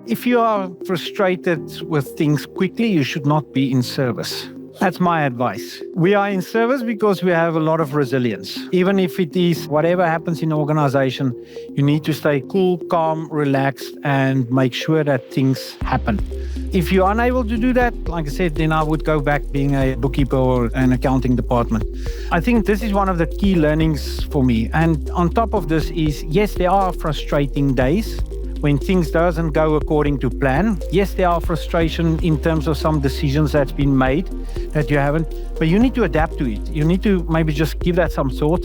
If you are frustrated with things quickly, you should not be in service. That's my advice. We are in service because we have a lot of resilience. Even if it is whatever happens in the organization, you need to stay cool, calm, relaxed, and make sure that things happen. If you're unable to do that, like I said, then I would go back being a bookkeeper or an accounting department. I think this is one of the key learnings for me. And on top of this is, yes, there are frustrating days when things doesn't go according to plan. Yes, there are frustration in terms of some decisions that's been made that you haven't, but you need to adapt to it. You need to maybe just give that some thought.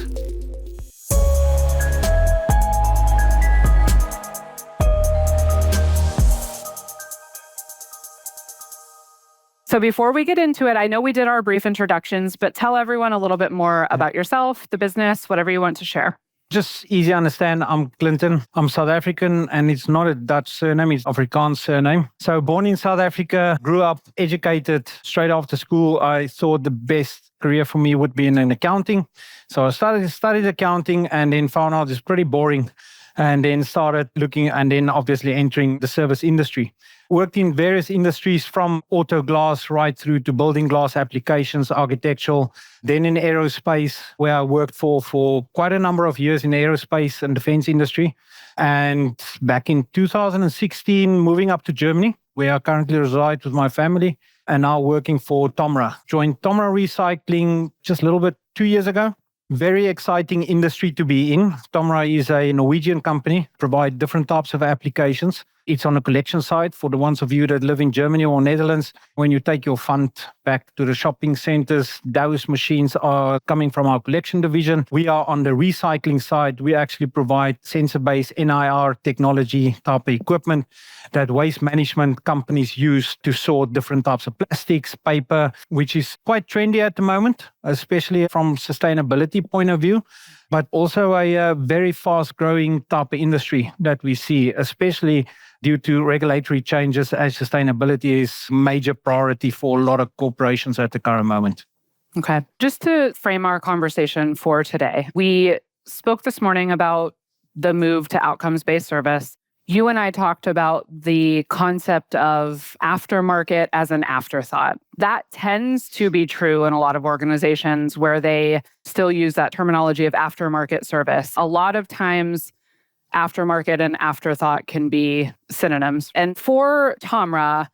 So before we get into it, I know we did our brief introductions, but tell everyone a little bit more about yourself, the business, whatever you want to share. Just easy to understand, I'm Clinten. I'm South African, and it's not a Dutch surname, it's Afrikaans surname. So born in South Africa, grew up, educated. Straight after school, I thought the best career for me would be in accounting. So I studied accounting and then found out it's pretty boring. And then started looking and then obviously entering the service industry. Worked in various industries from auto glass right through to building glass applications, architectural, then in aerospace, where I worked for quite a number of years in the aerospace and defense industry. And back in 2016, moving up to Germany, where I currently reside with my family, and now working for TOMRA. Joined TOMRA Recycling just a little bit 2 years ago. Very exciting industry to be in. TOMRA is a Norwegian company, provide different types of applications. It's on the collection side for the ones of you that live in Germany or Netherlands. When you take your fund back to the shopping centers, those machines are coming from our collection division. We are on the recycling side. We actually provide sensor-based NIR technology type of equipment that waste management companies use to sort different types of plastics, paper, which is quite trendy at the moment, especially from sustainability point of view, but also a very fast-growing type of industry that we see, especially due to regulatory changes as sustainability is a major priority for a lot of corporations at the current moment. Okay. Just to frame our conversation for today, we spoke this morning about the move to outcomes-based service. You and I talked about the concept of aftermarket as an afterthought. That tends to be true in a lot of organizations where they still use that terminology of aftermarket service. A lot of times, aftermarket and afterthought can be synonyms. And for TOMRA,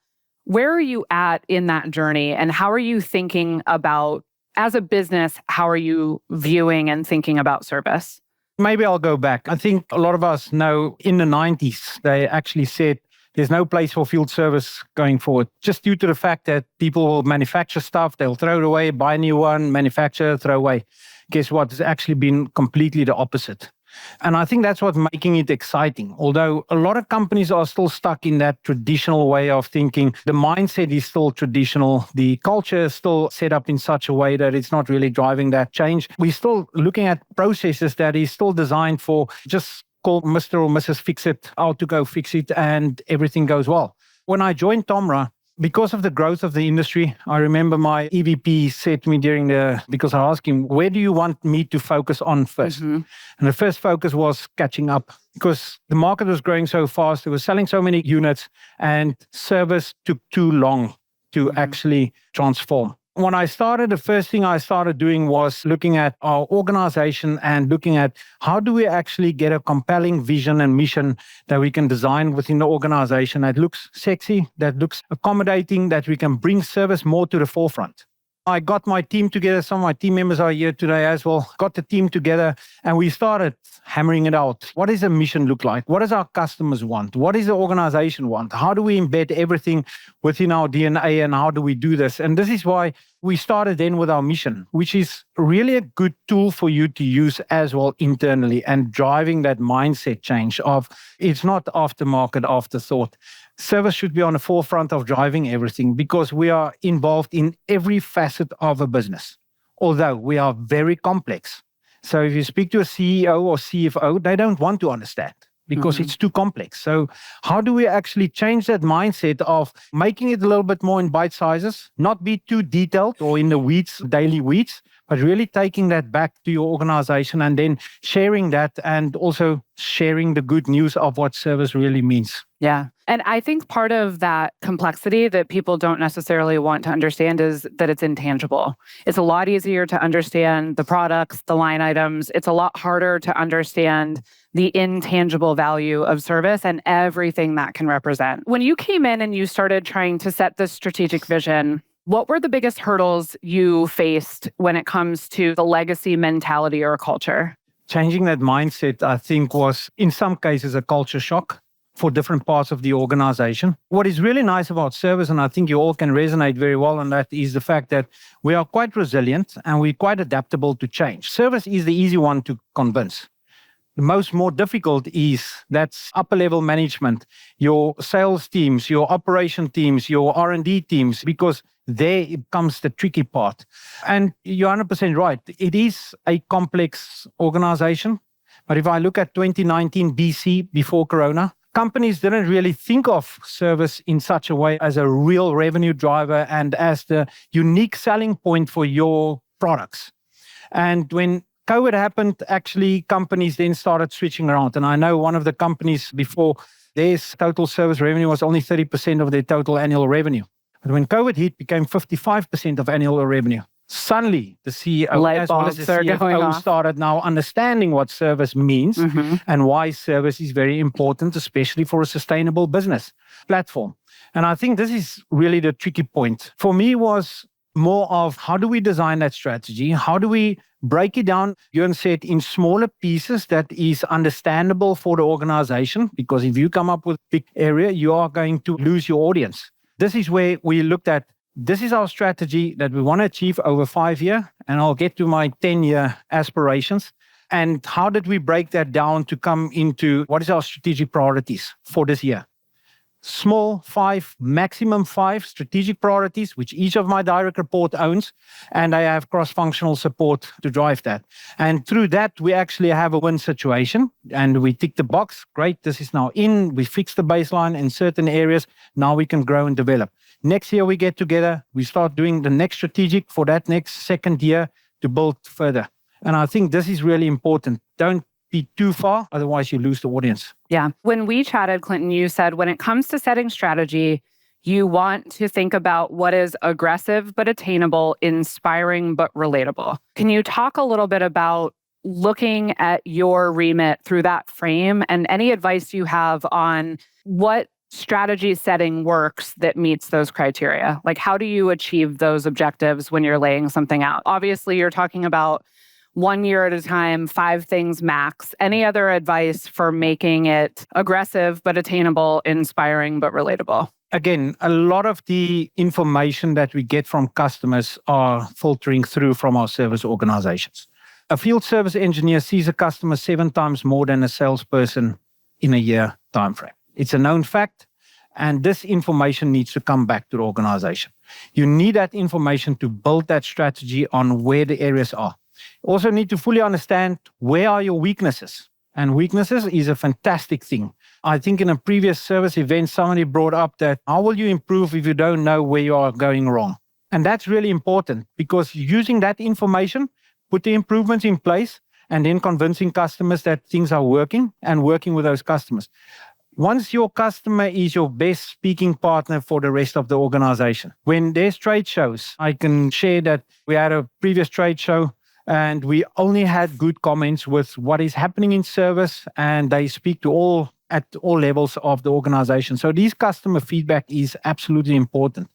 where are you at in that journey? And how are you thinking about, as a business, how are you viewing and thinking about service? Maybe I'll go back. I think a lot of us know in the 90s, they actually said there's no place for field service going forward, just due to the fact that people will manufacture stuff, they'll throw it away, buy a new one, manufacture, throw away. Guess what? It's actually been completely the opposite. And I think that's what's making it exciting. Although a lot of companies are still stuck in that traditional way of thinking, the mindset is still traditional. The culture is still set up in such a way that it's not really driving that change. We're still looking at processes that is still designed for just call Mr. or Mrs. Fix It out to go fix it and everything goes well. When I joined TOMRA, because of the growth of the industry, I remember my EVP said to me because I asked him, where do you want me to focus on first? Mm-hmm. And the first focus was catching up because the market was growing so fast. They were selling so many units and service took too long to actually transform. When I started, the first thing I started doing was looking at our organization and looking at how do we actually get a compelling vision and mission that we can design within the organization that looks sexy, that looks accommodating, that we can bring service more to the forefront. I got my team together. Some of my team members are here today as well. Got the team together and we started hammering it out. What does a mission look like? What does our customers want? What does the organization want? How do we embed everything within our DNA and how do we do this? And this is why we started then with our mission, which is really a good tool for you to use as well internally and driving that mindset change of it's not aftermarket, afterthought. Service should be on the forefront of driving everything because we are involved in every facet of a business, although we are very complex. So if you speak to a CEO or CFO, they don't want to understand because it's too complex. So how do we actually change that mindset of making it a little bit more in bite sizes, not be too detailed or in the weeds, daily weeds, but really taking that back to your organization and then sharing that and also sharing the good news of what service really means. Yeah. And I think part of that complexity that people don't necessarily want to understand is that it's intangible. It's a lot easier to understand the products, the line items. It's a lot harder to understand the intangible value of service and everything that can represent. When you came in and you started trying to set this strategic vision, what were the biggest hurdles you faced when it comes to the legacy mentality or culture? Changing that mindset, I think, was in some cases a culture shock for different parts of the organization. What is really nice about service, and I think you all can resonate very well on that, is the fact that we are quite resilient and we're quite adaptable to change. Service is the easy one to convince. The more difficult is that's upper level management, your sales teams, your operation teams, your R&D teams, because there comes the tricky part. And you're 100% right. It is a complex organization. But if I look at 2019 BC, before Corona, companies didn't really think of service in such a way as a real revenue driver and as the unique selling point for your products. And when COVID happened, actually, companies then started switching around. And I know one of the companies before, their total service revenue was only 30% of their total annual revenue. But when COVID hit, it became 55% of annual revenue. Suddenly, the CEO as well as the CFO started now understanding what service means and why service is very important, especially for a sustainable business platform. And I think this is really the tricky point. For me, was more of how do we design that strategy? How do we break it down, Jörn said, in smaller pieces that is understandable for the organization? Because if you come up with a big area, you are going to lose your audience. This is where we looked at, this is our strategy that we want to achieve over 5 years, and I'll get to my 10-year aspirations. And how did we break that down to come into what is our strategic priorities for this year? Small 5, maximum 5 strategic priorities, which each of my direct report owns, and I have cross-functional support to drive that. And through that, we actually have a win situation, and we tick the box. Great, this is now in. We fix the baseline in certain areas. Now we can grow and develop. Next year, we get together. We start doing the next strategic for that next second year to build further. And I think this is really important. Don't be too far, otherwise you lose the audience. Yeah. When we chatted, Clinten, you said when it comes to setting strategy, you want to think about what is aggressive but attainable, inspiring but relatable. Can you talk a little bit about looking at your remit through that frame and any advice you have on what strategy setting works that meets those criteria? Like, how do you achieve those objectives when you're laying something out? Obviously, you're talking about 1 year at a time, 5 things max. Any other advice for making it aggressive but attainable, inspiring but relatable? Again, a lot of the information that we get from customers are filtering through from our service organizations. A field service engineer sees a customer 7 times more than a salesperson in a year timeframe. It's a known fact, and this information needs to come back to the organization. You need that information to build that strategy on where the areas are. Also need to fully understand where are your weaknesses. And weaknesses is a fantastic thing. I think in a previous service event, somebody brought up that how will you improve if you don't know where you are going wrong? And that's really important because using that information, put the improvements in place and then convincing customers that things are working and working with those customers. Once your customer is your best speaking partner for the rest of the organization. When there's trade shows, I can share that we had a previous trade show and we only had good comments with what is happening in service, and they speak to at all levels of the organization. So these customer feedback is absolutely important.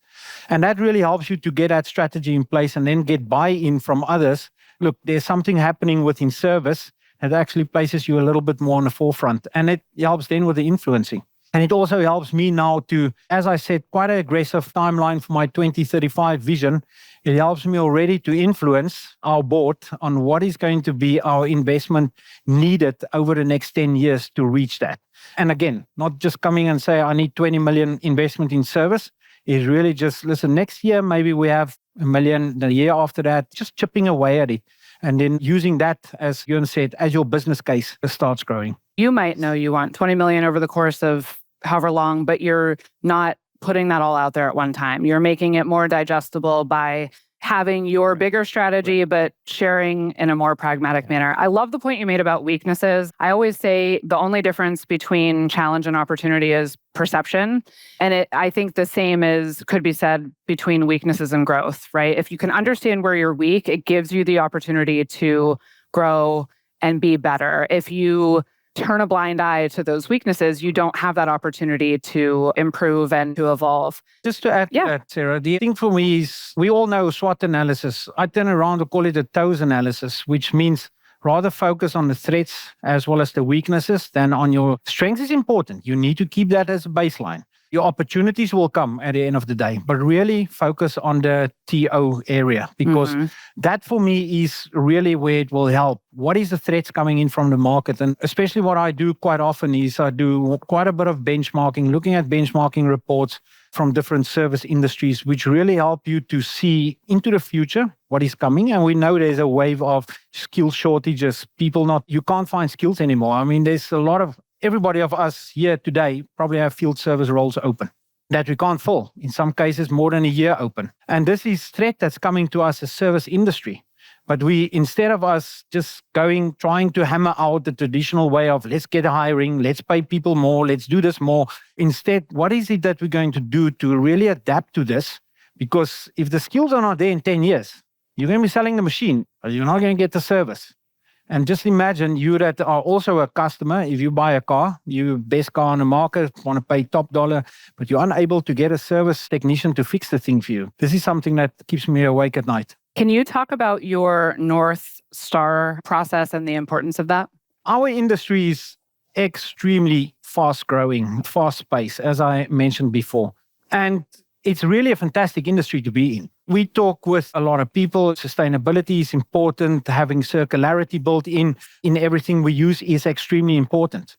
And that really helps you to get that strategy in place and then get buy-in from others. Look, there's something happening within service that actually places you a little bit more on the forefront. And it helps then with the influencing. And it also helps me now to, as I said, quite an aggressive timeline for my 2035 vision. It helps me already to influence our board on what is going to be our investment needed over the next 10 years to reach that. And again, not just coming and say, I need 20 million investment in service. It's really just, listen, next year, maybe we have $1 million, the year after that, just chipping away at it. And then using that, as Jörn said, as your business case starts growing. You might know you want 20 million over the course of however long, but you're not putting that all out there at one time. You're making it more digestible by having your bigger strategy, but sharing in a more pragmatic manner. I love the point you made about weaknesses. I always say the only difference between challenge and opportunity is perception. And I think the same could be said between weaknesses and growth, right? If you can understand where you're weak, it gives you the opportunity to grow and be better. If you turn a blind eye to those weaknesses, you don't have that opportunity to improve and to evolve. Just to add to that, Sarah, the thing for me is we all know SWOT analysis. I turn around to call it a TOES analysis, which means rather focus on the threats as well as the weaknesses than on your strengths is important. You need to keep that as a baseline. Your opportunities will come at the end of the day, but really focus on the TO area because that for me is really where it will help. What is the threats coming in from the market? And especially what I do quite often is I do quite a bit of benchmarking, looking at benchmarking reports from different service industries, which really help you to see into the future what is coming. And we know there's a wave of skill shortages. You can't find skills anymore. I mean, there's a lot of everybody of us here today probably have field service roles open that we can't fill. In some cases, more than a year open. And this is threat that's coming to us as service industry. But instead of us just trying to hammer out the traditional way of let's get hiring, let's pay people more, let's do this more. Instead, what is it that we're going to do to really adapt to this? Because if the skills are not there in 10 years, you're going to be selling the machine, but you're not going to get the service. And just imagine you that are also a customer. If you buy a car, you best car on the market, want to pay top dollar, but you're unable to get a service technician to fix the thing for you. This is something that keeps me awake at night. Can you talk about your North Star process and the importance of that? Our industry is extremely fast growing, fast paced, as I mentioned before. And it's really a fantastic industry to be in. We talk with a lot of people. Sustainability is important. Having circularity built in everything we use is extremely important.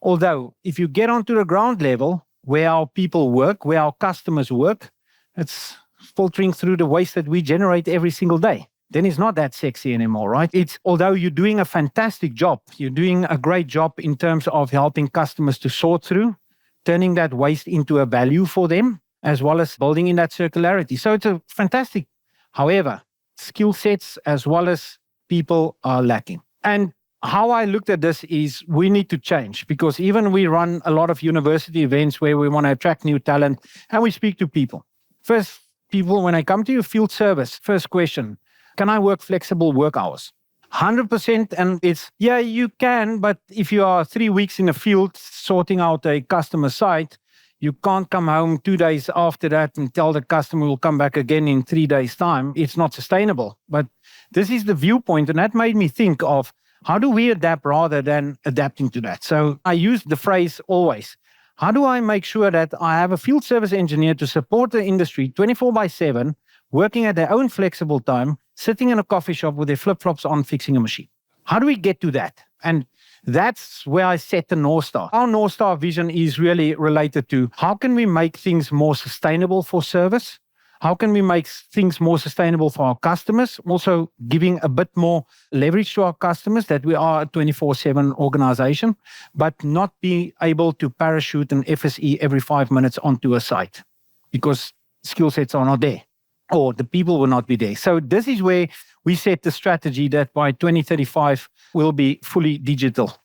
Although, if you get onto the ground level, where our people work, where our customers work, it's filtering through the waste that we generate every single day. Then it's not that sexy anymore, right? Although you're doing a fantastic job, you're doing a great job in terms of helping customers to sort through, turning that waste into a value for them, as well as building in that circularity. So it's a fantastic. However, skill sets as well as people are lacking. And how I looked at this is we need to change because even we run a lot of university events where we want to attract new talent and we speak to people. First, people, when I come to your field service, first question, can I work flexible work hours? 100%. And it's, yeah, you can, but if you are 3 weeks in the field sorting out a customer site, you can't come home 2 days after that and tell the customer will come back again in 3 days' time. It's not sustainable. But this is the viewpoint. And that made me think of how do we adapt rather than adapting to that? So I use the phrase always. How do I make sure that I have a field service engineer to support the industry 24/7, working at their own flexible time, sitting in a coffee shop with their flip-flops on, fixing a machine? How do we get to that? And that's where I set the North Star. Our North Star vision is really related to how can we make things more sustainable for service? How can we make things more sustainable for our customers? Also giving a bit more leverage to our customers that we are a 24/7 organization, but not being able to parachute an FSE every 5 minutes onto a site because skill sets are not there or the people will not be there. So this is where we set the strategy that by 2035 we'll be fully digital,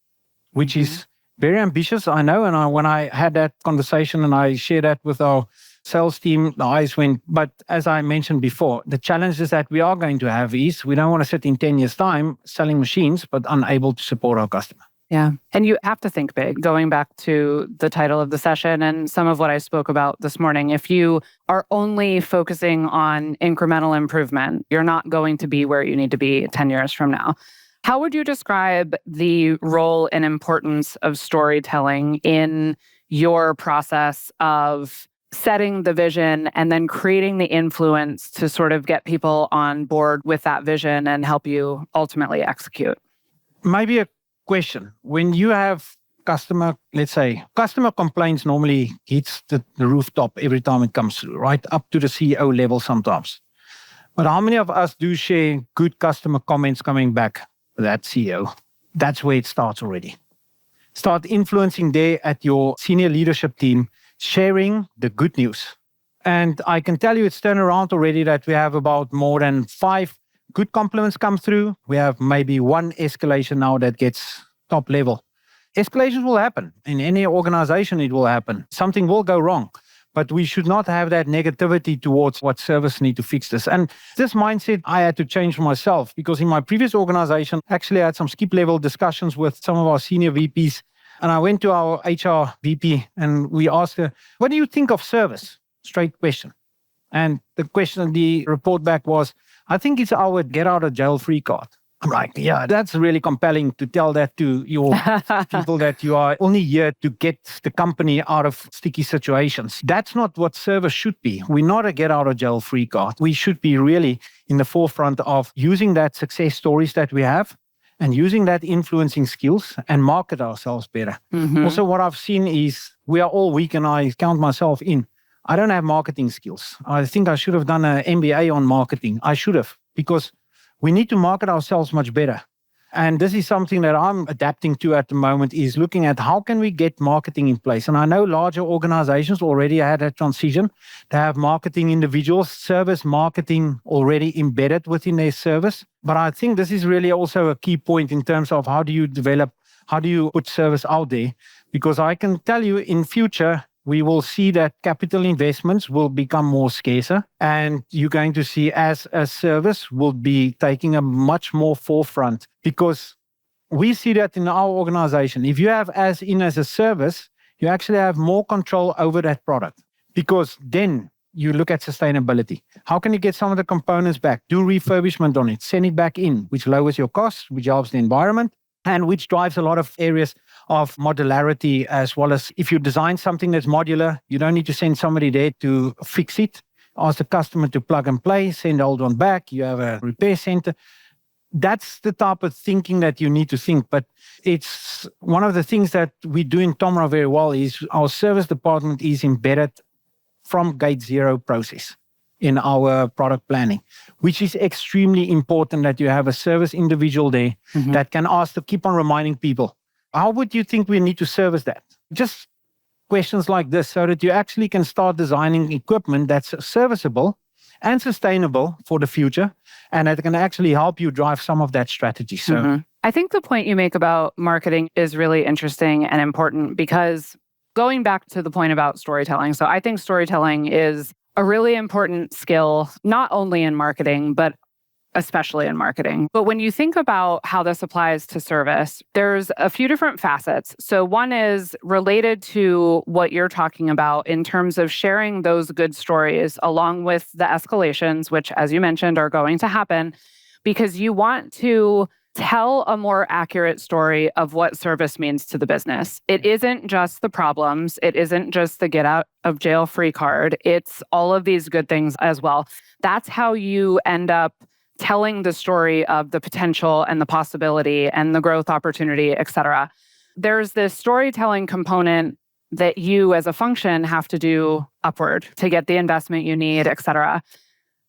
which is very ambitious, I know. And when I had that conversation and I shared that with our sales team, the eyes went. But as I mentioned before, the challenges that we are going to have is we don't want to sit in 10 years' time selling machines, but unable to support our customer. Yeah. And you have to think big, going back to the title of the session and some of what I spoke about this morning. If you are only focusing on incremental improvement, you're not going to be where you need to be 10 years from now. How would you describe the role and importance of storytelling in your process of setting the vision and then creating the influence to sort of get people on board with that vision and help you ultimately execute? Maybe a question. When you have customer complaints normally hits the rooftop every time it comes through, right? Up to the CEO level sometimes. But how many of us do share good customer comments coming back to that CEO? That's where it starts already. Start influencing there at your senior leadership team, sharing the good news. And I can tell you it's turned around already that we have about more than 5 good compliments come through. We have maybe 1 escalation now that gets top level. Escalations will happen. In any organization, it will happen. Something will go wrong. But we should not have that negativity towards what service need to fix this. And this mindset I had to change for myself, because in my previous organization, actually I had some skip level discussions with some of our senior VPs. And I went to our HR VP and we asked her, what do you think of service? Straight question. And the report back was, I think it's our get out of jail free card. I'm like, yeah, that's really compelling to tell that to your people, that you are only here to get the company out of sticky situations. That's not what service should be. We're not a get out of jail free card. We should be really in the forefront of using that success stories that we have and using that influencing skills and market ourselves better. Mm-hmm. Also, what I've seen is we are all weak, and I count myself in. I don't have marketing skills. I think I should have done an MBA on marketing. I should have, because we need to market ourselves much better. And this is something that I'm adapting to at the moment, is looking at how can we get marketing in place. And I know larger organizations already had a transition to have marketing individuals, service marketing already embedded within their service. But I think this is really also a key point in terms of how do you put service out there? Because I can tell you in future, we will see that capital investments will become more scarcer, and you're going to see as a service will be taking a much more forefront, because we see that in our organization. If you have as a service, you actually have more control over that product, because then you look at sustainability. How can you get some of the components back, do refurbishment on it, send it back in, which lowers your costs, which helps the environment, and which drives a lot of areas of modularity, as well as if you design something that's modular, you don't need to send somebody there to fix it. Ask the customer to plug and play, send the old one back, you have a repair center. That's the type of thinking that you need to think. But it's one of the things that we do in TOMRA very well is our service department is embedded from gate zero process in our product planning, which is extremely important, that you have a service individual there that can ask to keep on reminding people, how would you think we need to service that? Just questions like this, so that you actually can start designing equipment that's serviceable and sustainable for the future, and that can actually help you drive some of that strategy. So I think the point you make about marketing is really interesting and important, because going back to the point about storytelling, so I think storytelling is a really important skill, not only in marketing, but especially in marketing. But when you think about how this applies to service, there's a few different facets. So one is related to what you're talking about in terms of sharing those good stories along with the escalations, which, as you mentioned, are going to happen, because you want to tell a more accurate story of what service means to the business. It isn't just the problems. It isn't just the get out of jail free card. It's all of these good things as well. That's how you end up telling the story of the potential and the possibility and the growth opportunity, et cetera. There's this storytelling component that you as a function have to do upward to get the investment you need, et cetera.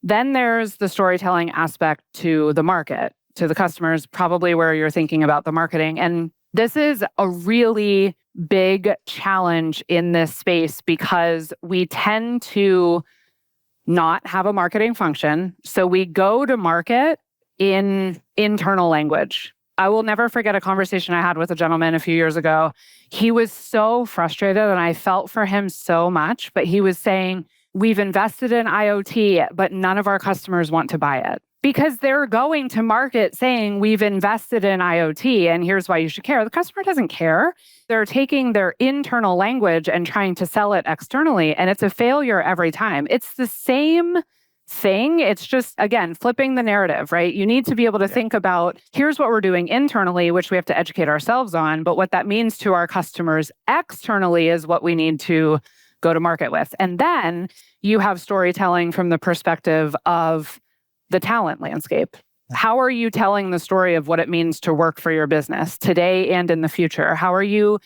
Then there's the storytelling aspect to the market, to the customers, probably where you're thinking about the marketing. And this is a really big challenge in this space, because we tend to not have a marketing function. So we go to market in internal language. I will never forget a conversation I had with a gentleman a few years ago. He was so frustrated, and I felt for him so much, but he was saying, we've invested in IoT, but none of our customers want to buy it. Because they're going to market saying, we've invested in IoT and here's why you should care. The customer doesn't care. They're taking their internal language and trying to sell it externally, and it's a failure every time. It's the same thing. It's just, again, flipping the narrative, right? You need to be able to think about, here's what we're doing internally, which we have to educate ourselves on, but what that means to our customers externally is what we need to go to market with. And then you have storytelling from the perspective of the talent landscape. How are you telling the story of what it means to work for your business today and in the future? How are you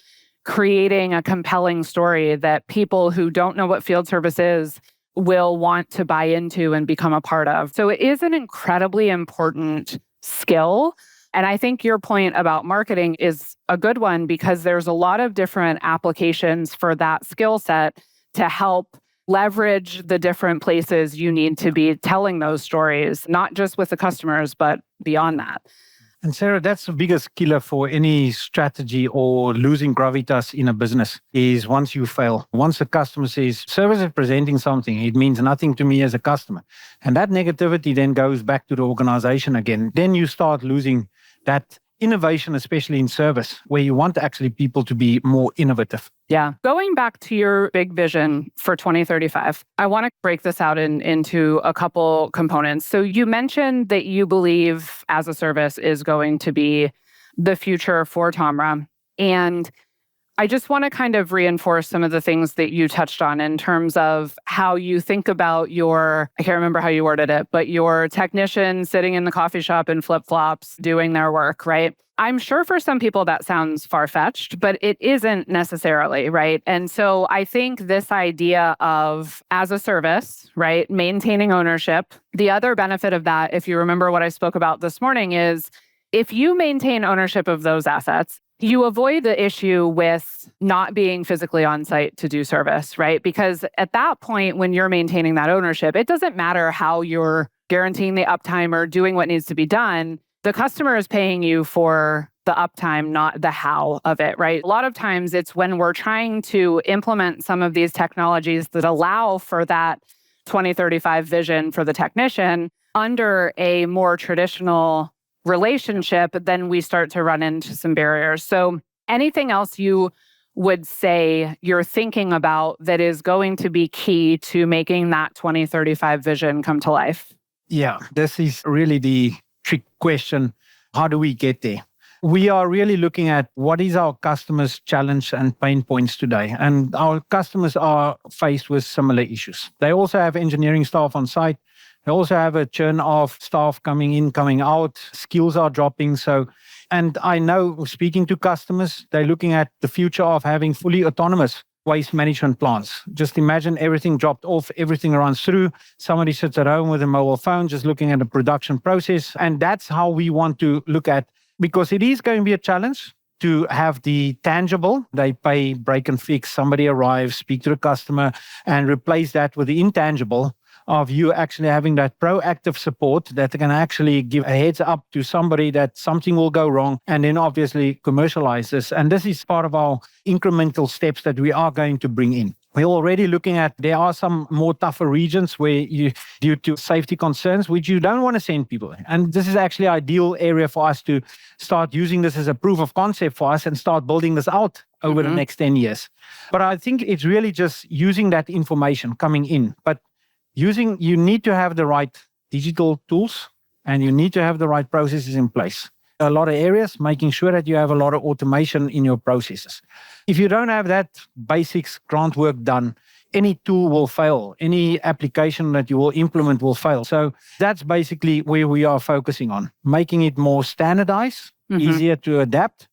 creating a compelling story that people who don't know what field service is will want to buy into and become a part of? So it is an incredibly important skill. And I think your point about marketing is a good one, because there's a lot of different applications for that skill set to help leverage the different places you need to be telling those stories, not just with the customers, but beyond that. And Sarah, that's the biggest killer for any strategy or losing gravitas in a business is once you fail. Once the customer says, service is presenting something, it means nothing to me as a customer. And that negativity then goes back to the organization again. Then you start losing that innovation, especially in service, where you want actually people to be more innovative. Yeah. Going back to your big vision for 2035, I want to break this out into a couple components. So you mentioned that you believe as a service is going to be the future for TOMRA. And I just want to kind of reinforce some of the things that you touched on in terms of how you think about I can't remember how you worded it, but your technician sitting in the coffee shop in flip-flops doing their work, right? I'm sure for some people that sounds far-fetched, but it isn't necessarily, right? And so I think this idea of as a service, right, maintaining ownership, the other benefit of that, if you remember what I spoke about this morning, is if you maintain ownership of those assets, you avoid the issue with not being physically on site to do service, right? Because at that point, when you're maintaining that ownership, it doesn't matter how you're guaranteeing the uptime or doing what needs to be done. The customer is paying you for the uptime, not the how of it, right? A lot of times it's when we're trying to implement some of these technologies that allow for that 2035 vision for the technician under a more traditional relationship, then we start to run into some barriers. So anything else you would say you're thinking about that is going to be key to making that 2035 vision come to life? Yeah, this is really the trick question. How do we get there? We are really looking at what is our customers' challenge and pain points today. And our customers are faced with similar issues. They also have engineering staff on site. They also have a churn of staff coming in, coming out. Skills are dropping. And I know speaking to customers, they're looking at the future of having fully autonomous waste management plants. Just imagine everything dropped off, everything runs through. Somebody sits at home with a mobile phone, just looking at the production process. And that's how we want to look at, because it is going to be a challenge to have the tangible. They pay, break and fix, somebody arrives, speak to the customer, and replace that with the intangible of you actually having that proactive support that can actually give a heads up to somebody that something will go wrong, and then obviously commercialize this. And this is part of our incremental steps that we are going to bring in. We're already looking at, there are some more tougher regions where due to safety concerns, which you don't want to send people. And this is actually an ideal area for us to start using this as a proof of concept for us and start building this out over the next 10 years. But I think it's really just using that information coming in. But you need to have the right digital tools and you need to have the right processes in place. A lot of areas, making sure that you have a lot of automation in your processes. If you don't have that basics grant work done, any tool will fail. Any application that you will implement will fail. So that's basically where we are focusing on, making it more standardized, easier to adapt,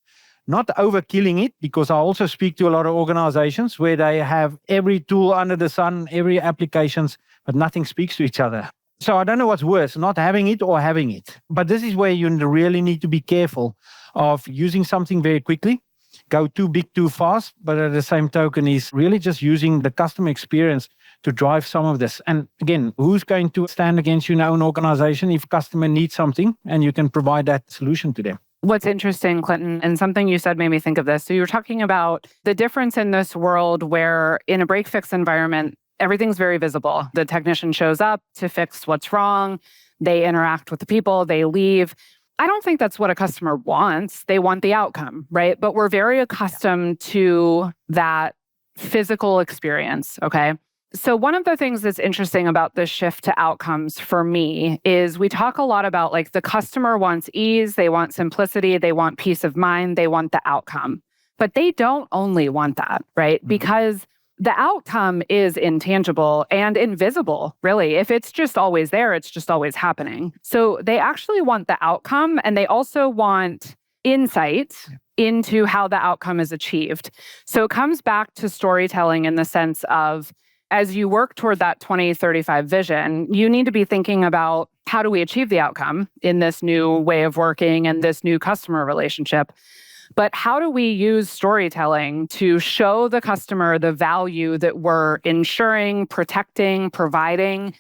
not overkilling it, because I also speak to a lot of organizations where they have every tool under the sun, every applications, but nothing speaks to each other. So I don't know what's worse, not having it or having it. But this is where you really need to be careful of using something very quickly, go too big too fast, but at the same token is really just using the customer experience to drive some of this. And again, who's going to stand against you in your own organization if customer needs something and you can provide that solution to them? What's interesting, Clinten, and something you said made me think of this. So you were talking about the difference in this world where in a break-fix environment, everything's very visible. The technician shows up to fix what's wrong. They interact with the people. They leave. I don't think that's what a customer wants. They want the outcome, right? But we're very accustomed to that physical experience, okay? So one of the things that's interesting about this shift to outcomes for me is we talk a lot about like the customer wants ease, they want simplicity, they want peace of mind, they want the outcome. But they don't only want that, right? Because the outcome is intangible and invisible, really. If it's just always there, it's just always happening. So they actually want the outcome, and they also want insight into how the outcome is achieved. So it comes back to storytelling in the sense of, as you work toward that 2035 vision, you need to be thinking about how do we achieve the outcome in this new way of working and this new customer relationship. But how do we use storytelling to show the customer the value that we're ensuring, protecting, providing,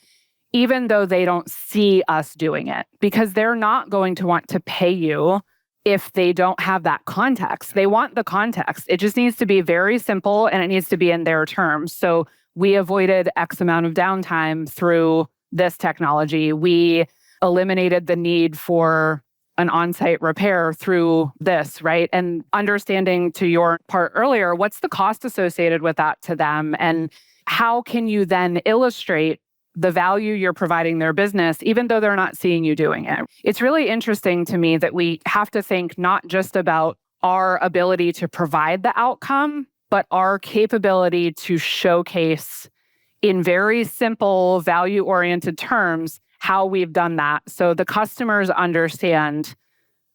even though they don't see us doing it? Because they're not going to want to pay you if they don't have that context. They want the context. It just needs to be very simple and it needs to be in their terms. So we avoided X amount of downtime through this technology. We eliminated the need for an on-site repair through this, right? And understanding, to your part earlier, what's the cost associated with that to them? And how can you then illustrate the value you're providing their business, even though they're not seeing you doing it? It's really interesting to me that we have to think not just about our ability to provide the outcome, but our capability to showcase in very simple, value-oriented terms how we've done that so the customers understand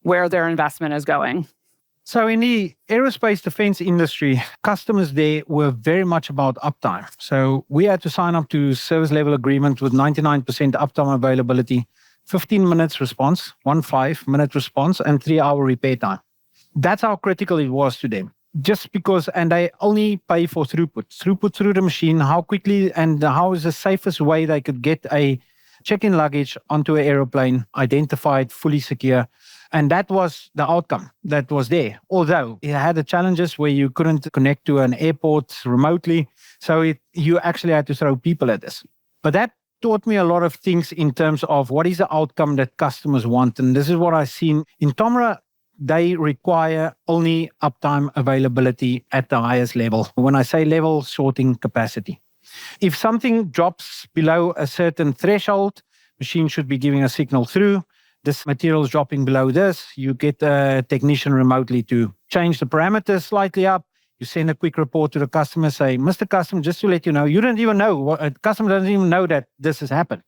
where their investment is going. So in the aerospace defense industry, customers there were very much about uptime. So we had to sign up to service level agreement with 99% uptime availability, 15 minutes response, 15-minute response, and 3-hour repair time. That's how critical it was to them. Just because, and they only pay for throughput through the machine, how quickly and how is the safest way they could get a check-in luggage onto an aeroplane, identified, fully secure. And that was the outcome that was there. Although it had the challenges where you couldn't connect to an airport remotely. So you actually had to throw people at this. But that taught me a lot of things in terms of what is the outcome that customers want. And this is what I've seen in TOMRA. They require only uptime availability at the highest level. When I say level, sorting capacity. If something drops below a certain threshold, machine should be giving a signal through. This material is dropping below this. You get a technician remotely to change the parameters slightly up. You send a quick report to the customer, say, Mr. Customer, just to let you know, you don't even know, a customer doesn't even know that this has happened.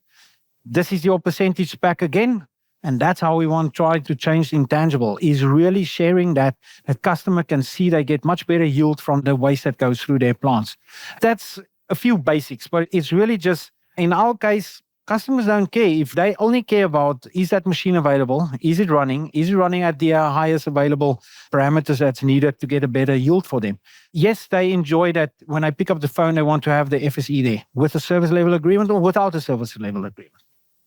This is your percentage back again. And that's how we want to try to change the intangible, is really sharing that customer can see they get much better yield from the waste that goes through their plants. That's a few basics, but it's really just, in our case, customers don't care. If they only care about, is that machine available? Is it running? Is it running at the highest available parameters that's needed to get a better yield for them? Yes, they enjoy that when I pick up the phone, they want to have the FSE there with a service level agreement or without a service level agreement.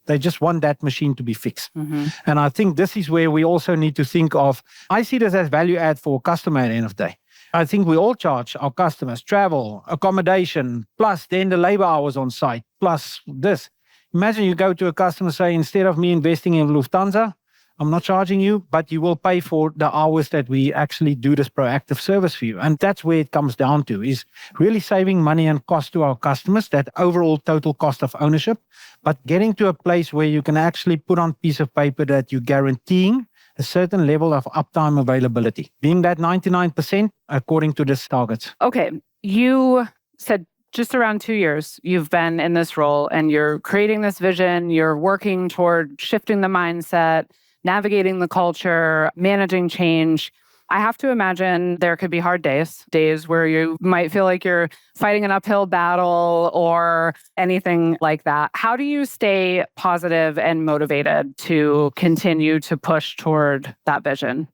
They just want that machine to be fixed. Mm-hmm. And I think this is where we also need to think of, I see this as value add for a customer at the end of the day. I think we all charge our customers travel, accommodation, plus then the labor hours on site, plus this. Imagine you go to a customer, say, instead of me investing in Lufthansa, I'm not charging you, but you will pay for the hours that we actually do this proactive service for you. And that's where it comes down to, is really saving money and cost to our customers, that overall total cost of ownership, but getting to a place where you can actually put on piece of paper that you're guaranteeing a certain level of uptime availability, being that 99% according to this targets. Okay, you said just around 2 years you've been in this role and you're creating this vision, you're working toward shifting the mindset, navigating the culture, managing change. I have to imagine there could be hard days where you might feel like you're fighting an uphill battle or anything like that. How do you stay positive and motivated to continue to push toward that vision?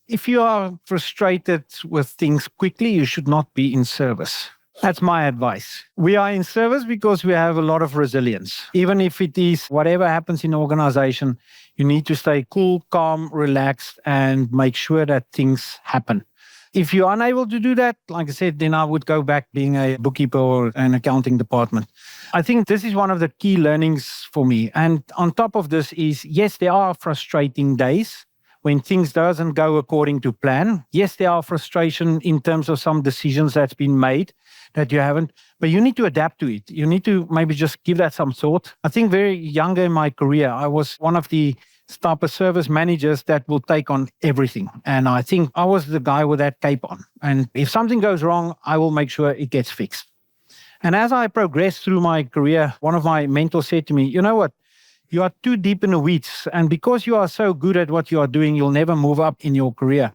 If you are frustrated with things quickly, you should not be in service. That's my advice. We are in service because we have a lot of resilience. Even if it is whatever happens in the organization, you need to stay cool, calm, relaxed, and make sure that things happen. If you're unable to do that, like I said, then I would go back being a bookkeeper or an accounting department. I think this is one of the key learnings for me. And on top of this is, yes, there are frustrating days when things doesn't go according to plan. Yes, there are frustration in terms of some decisions that's been made that you haven't, but you need to adapt to it. You need to maybe just give that some thought. I think very younger in my career, I was one of the type of service managers that will take on everything. And I think I was the guy with that cape on. And if something goes wrong, I will make sure it gets fixed. And as I progressed through my career, one of my mentors said to me, you know what? You are too deep in the weeds. And because you are so good at what you are doing, you'll never move up in your career.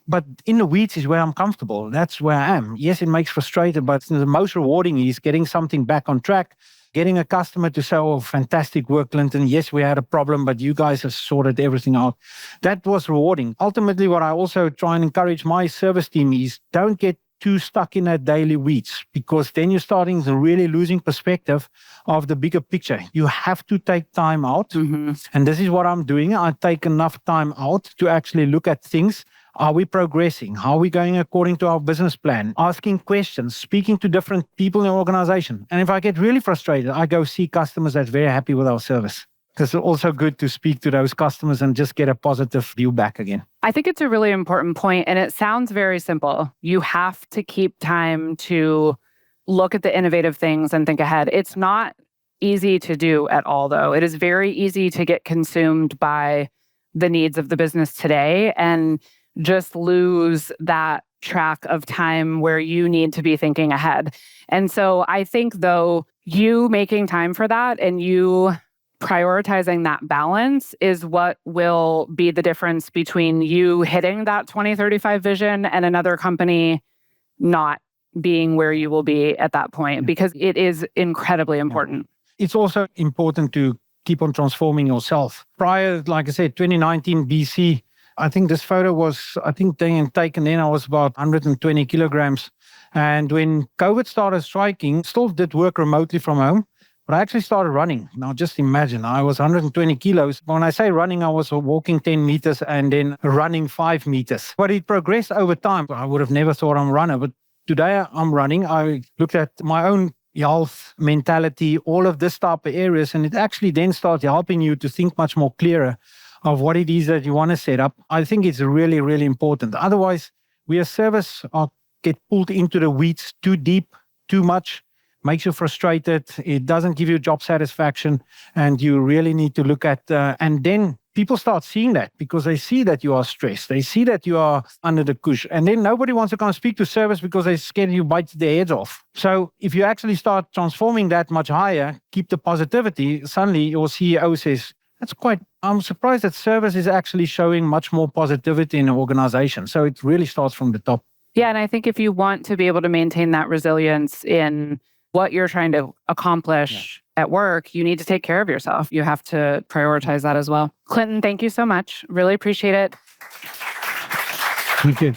But in the weeds is where I'm comfortable. That's where I am. Yes, it makes frustrating, but the most rewarding is getting something back on track, getting a customer to say, oh, fantastic work, Clinten. Yes, we had a problem, but you guys have sorted everything out. That was rewarding. Ultimately, what I also try and encourage my service team is don't get too stuck in that daily weeds, because then you're starting to really losing perspective of the bigger picture. You have to take time out. And this is what I'm doing. I take enough time out to actually look at things. Are we progressing? How are we going according to our business plan? Asking questions, speaking to different people in the organization. And if I get really frustrated, I go see customers that's very happy with our service. It's also good to speak to those customers and just get a positive view back again. I think it's a really important point, and it sounds very simple. You have to keep time to look at the innovative things and think ahead. It's not easy to do at all, though. It is very easy to get consumed by the needs of the business today and just lose that track of time where you need to be thinking ahead. And so I think, though, you making time for that and you prioritizing that balance is what will be the difference between you hitting that 2035 vision and another company not being where you will be at that point, because it is incredibly important. It's also important to keep on transforming yourself. Prior, like I said, 2019 BC, I think this photo was, taken then I was about 120 kilograms. And when COVID started striking, still did work remotely from home. But I actually started running. Now, just imagine, I was 120 kilos. When I say running, I was walking 10 meters and then running 5 meters. But it progressed over time. I would have never thought I'm a runner. But today I'm running. I looked at my own health, mentality, all of this type of areas. And it actually then starts helping you to think much more clearer of what it is that you want to set up. I think it's really, really important. Otherwise, we as service get pulled into the weeds too deep, too much. Makes you frustrated. It doesn't give you job satisfaction. And you really need to look at, and then people start seeing that because they see that you are stressed. They see that you are under the cush. And then nobody wants to come speak to service because they're scared you bite their heads off. So if you actually start transforming that much higher, keep the positivity, suddenly your CEO says, I'm surprised that service is actually showing much more positivity in the organization. So it really starts from the top. Yeah. And I think if you want to be able to maintain that resilience in what you're trying to accomplish at work, you need to take care of yourself. You have to prioritize that as well. Clinten, thank you so much. Really appreciate it. Thank you.